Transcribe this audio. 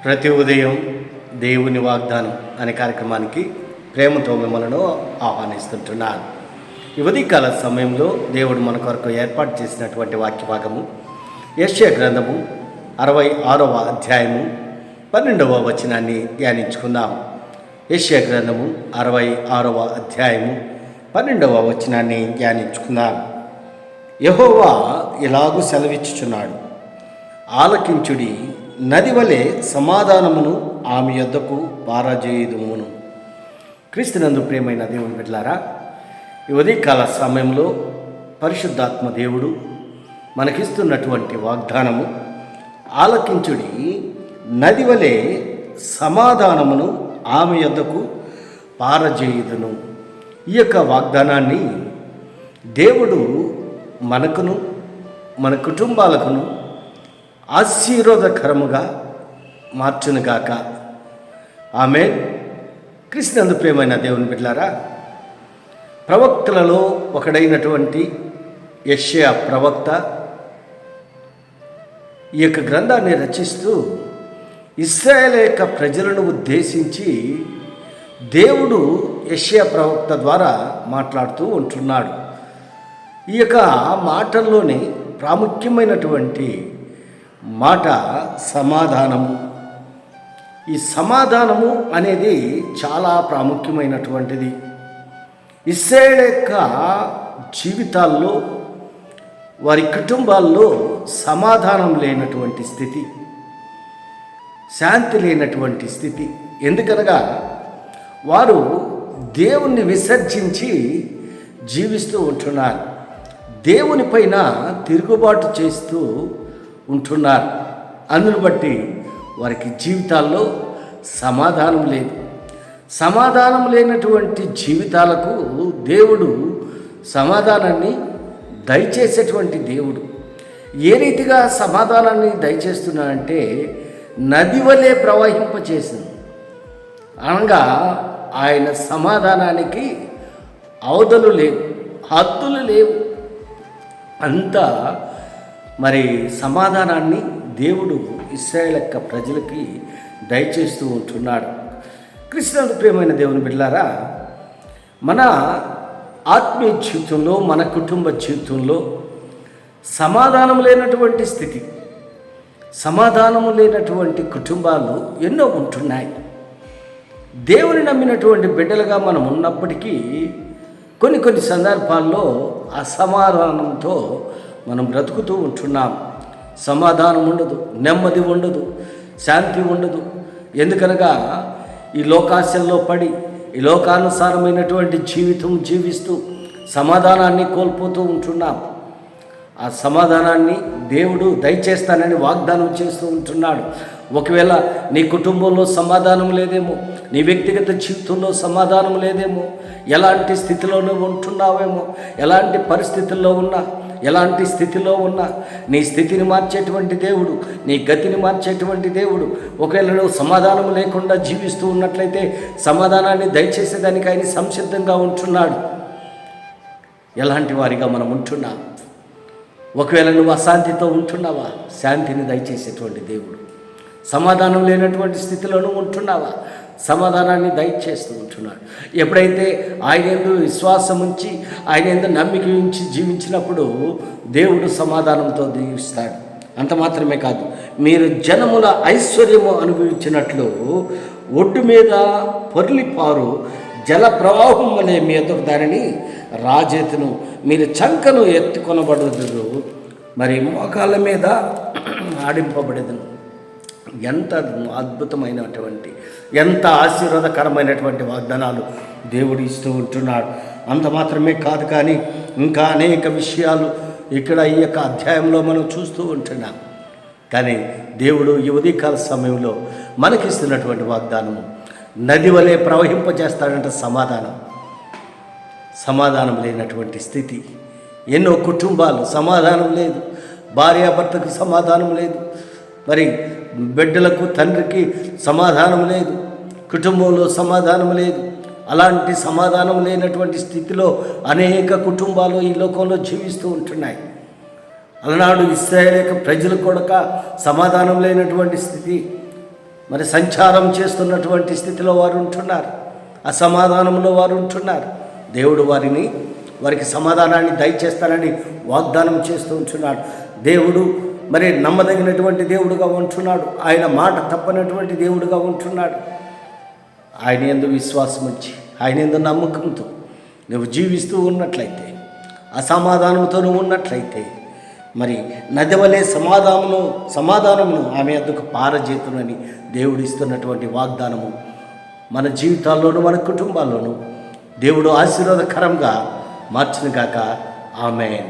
ప్రతి ఉదయం దేవుని వాగ్దానం అనే కార్యక్రమానికి ప్రేమతో మిమ్మల్ని ఆహ్వానిస్తుంటున్నాను. ఈ ఉదయకాల సమయంలో దేవుడు మన కొరకు ఏర్పాటు చేసినటువంటి వాక్య భాగము యెషయా గ్రంథము 66వ అధ్యాయము 12వ వచనాన్ని ధ్యానించుకుందాం. యెషయా గ్రంథము 66వ అధ్యాయము 12వ వచనాన్ని ధ్యానించుకుందాం. యెహోవా ఇలాగు సెలవిచ్చుచున్నాడు, ఆలకించుడి, నది వలె సమాధానమును ఆమె యొద్దకు పారజేయుదుమును. క్రీస్తునందు ప్రియమైన దేవుని బిడ్డలారా, ఈ ఉదయకాల సమయంలో పరిశుద్ధాత్మ దేవుడు మనకిస్తున్నటువంటి వాగ్దానము, ఆలకించుడి, నది వలె సమాధానమును ఆమె యొద్దకు పారజేయుదును. ఈ యొక్క వాగ్దానాన్ని దేవుడు మనకును మన కుటుంబాలకును ఆశీర్వాదకరముగా మార్చునుగాక. ఆమేన్. క్రీస్తునందు ప్రియమైన దేవుని బిడ్డలారా, ప్రవక్తలలో ఒకడైనటువంటి యెషయా ప్రవక్త ఈ యొక్క గ్రంథాన్ని రచిస్తూ ఇశ్రాయేలు యొక్క ప్రజలను ఉద్దేశించి దేవుడు యెషయా ప్రవక్త ద్వారా మాట్లాడుతూ ఉంటున్నాడు. ఈ యొక్క మాటల్లోని ప్రాముఖ్యమైనటువంటి మాట సమాధానము. ఈ సమాధానము అనేది చాలా ప్రాముఖ్యమైనటువంటిది. ఇశ్రాయేలు యొక్క జీవితాల్లో, వారి కుటుంబాల్లో సమాధానం లేనటువంటి స్థితి, శాంతి లేనటువంటి స్థితి. ఎందుకనగా వారు దేవుణ్ణి విసర్జించి జీవిస్తూ ఉంటున్నారు, దేవుని పైన తిరుగుబాటు చేస్తూ ఉంటున్నారు. అందును బట్టి వారికి జీవితాల్లో సమాధానం లేదు. సమాధానం లేనటువంటి జీవితాలకు దేవుడు సమాధానాన్ని దయచేసేటువంటి దేవుడు. ఏ రీతిగా సమాధానాన్ని దయచేస్తున్నాడంటే, నది వలె ప్రవహింపచేసింది. అనగా ఆయన సమాధానానికి అవధులు లేవు, హద్దులు లేవు. అంతా మరి సమాధానాన్ని దేవుడు ఇశ్రాయేలు యొక్క ప్రజలకి దయచేస్తూ ఉంటున్నాడు. క్రీస్తునందు ప్రియమైన దేవుని బిడ్డలారా, మన ఆత్మీయ జీవితంలో, మన కుటుంబ జీవితంలో సమాధానం లేనటువంటి స్థితి, సమాధానము లేనటువంటి కుటుంబాలు ఎన్నో ఉంటున్నాయి. దేవుని నమ్మినటువంటి బిడ్డలుగా మనం ఉన్నప్పటికీ కొన్ని సందర్భాల్లో అసమాధానంతో మనం బ్రతుకుతూ ఉంటున్నాం. సమాధానం ఉండదు, నెమ్మది ఉండదు, శాంతి ఉండదు. ఎందుకనగా ఈ లోకాశల్లో పడి ఈ లోకానుసారమైనటువంటి జీవితం జీవిస్తూ సమాధానాన్ని కోల్పోతూ ఉంటున్నాం. ఆ సమాధానాన్ని దేవుడు దయచేస్తానని వాగ్దానం చేస్తూ ఉంటున్నాడు. ఒకవేళ నీ కుటుంబంలో సమాధానం లేదేమో, నీ వ్యక్తిగత జీవితంలో సమాధానం లేదేమో, ఎలాంటి స్థితిలోనే ఉంటున్నావేమో, ఎలాంటి పరిస్థితుల్లో ఉన్నా, ఎలాంటి స్థితిలో ఉన్నా నీ స్థితిని మార్చేటువంటి దేవుడు, నీ గతిని మార్చేటువంటి దేవుడు. ఒకవేళ నువ్వు సమాధానం లేకుండా జీవిస్తూ ఉన్నట్లయితే సమాధానాన్ని దయచేసేదానికి ఆయన సంసిద్ధంగా ఉంటున్నాడు. ఎలాంటి వారిగా మనం ఉంటున్నాం? ఒకవేళ నువ్వు అశాంతితో ఉంటున్నావా, శాంతిని దయచేసేటువంటి దేవుడు. సమాధానం లేనటువంటి స్థితిలో నువ్వు ఉంటున్నావా, సమాధానాన్ని దయచేస్తూ ఉంటున్నాడు. ఎప్పుడైతే ఆయన యందు విశ్వాసం ఉంచి, ఆయన యందు నమ్మిక ఉంచి జీవించినప్పుడు దేవుడు సమాధానంతో దీవిస్తాడు. అంత మాత్రమే కాదు, మీరు జనముల ఐశ్వర్యము అనుభవించినట్లు ఒడ్డు మీద పొర్లిపారు జల ప్రవాహం వలె మీ ఎదురు దానిని రాజేతును, మీరు చంకను ఎత్తుకొనబడదు, మరి మోకాళ్ళ మీద ఆడింపబడేదను. ఎంత అద్భుతమైనటువంటి, ఎంత ఆశీర్వాదకరమైనటువంటి వాగ్దానాలు దేవుడు ఇస్తూ ఉంటున్నాడు. అంత మాత్రమే కాదు, కానీ ఇంకా అనేక విషయాలు ఇక్కడ ఈ యొక్క అధ్యాయంలో మనం చూస్తూ ఉంటున్నాం. కానీ దేవుడు ఈ ఉదయకాల సమయంలో మనకిస్తున్నటువంటి వాగ్దానము, నది వలె ప్రవహింపజేస్తాడంట సమాధానం. సమాధానం లేనటువంటి స్థితి. ఎన్నో కుటుంబాలు సమాధానం లేదు, భార్యాభర్తకు సమాధానం లేదు, మరి బిడ్డలకు తండ్రికి సమాధానం లేదు, కుటుంబంలో సమాధానం లేదు. అలాంటి సమాధానం లేనటువంటి స్థితిలో అనేక కుటుంబాలు ఈ లోకంలో జీవిస్తూ ఉంటున్నాయి. అలనాడు ఇశ్రాయేలు ప్రజలు కూడా సమాధానం లేనటువంటి స్థితి, మరి సంచారం చేస్తున్నటువంటి స్థితిలో వారు ఉంటున్నారు, అసమాధానంలో వారు ఉంటున్నారు. దేవుడు వారికి సమాధానాన్ని దయచేస్తానని వాగ్దానం చేస్తూ ఉంటున్నాడు. దేవుడు మరి నమ్మదగినటువంటి దేవుడుగా ఉంటున్నాడు. ఆయన మాట తప్పనటువంటి దేవుడుగా ఉంటున్నాడు. ఆయన యందు విశ్వాసం ఉంచి, ఆయన యందు నమ్మకంతో నువ్వు జీవిస్తూ ఉన్నట్లయితే, అసమాధానంతో నువ్వు ఉన్నట్లయితే, మరి నది వలె సమాధానమును ఆమె వద్దకు పారజేతునని దేవుడు ఇస్తున్నటువంటి వాగ్దానము మన జీవితాల్లోనూ మన కుటుంబాల్లోనూ దేవుడు ఆశీర్వాదకరంగా మార్చును గాక. ఆమేన్.